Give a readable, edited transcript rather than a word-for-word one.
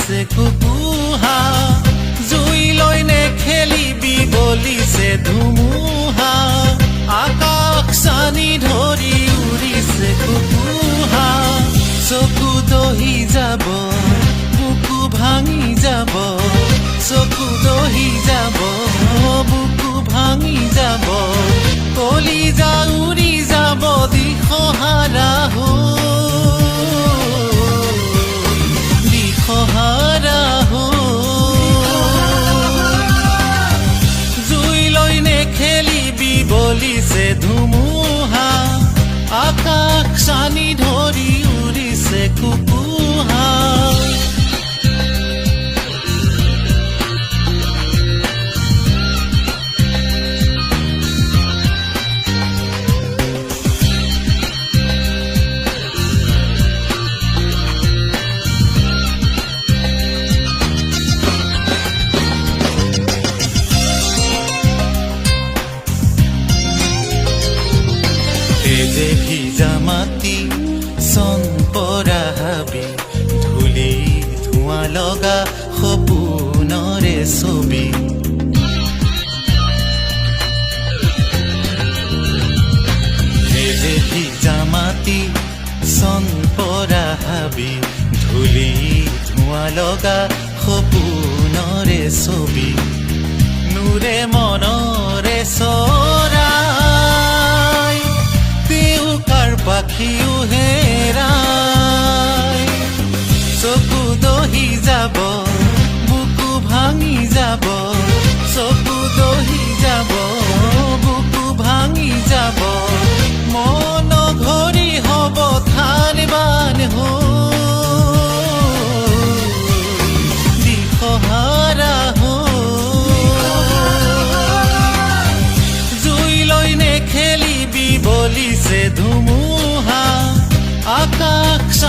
উৰিছে কুকুহা জুই লৈ নেখেলিবি বলিছে ধুমুহা আকাশ চানি ধৰি উৰিছে কুকুহা চকু দহি যাব বুকু ভাঙি যাব চকু দহি যাব বুকু ভাঙি যাব কলিজা উৰি যাব দিশহাৰা দিশহাৰা জুই লৈ নেখেলিবি বলিছে ধুমুহা আকাশ চানি ধৰি উৰিছে কুকুহা যে ভিজা মাটি চন পৰা হাবি ধূলি ধোঁৱা লগা সপোনৰে ছবি যে ভিজা মাটি চন পৰা হাবি ধূলি ধোঁৱা লগা সপোনৰে ছবি নূৰে মনৰে চৰাই পাখিও হেৰাই চকু দহি যাব বুকু ভাঙি যাব চকু দহি যাব বুকু ভাঙি যাব মন ঘৰি হ'ব থান বান দিশহাৰা জুই লৈ নেখেলিবি বলিছে ধুমুহা আকাশ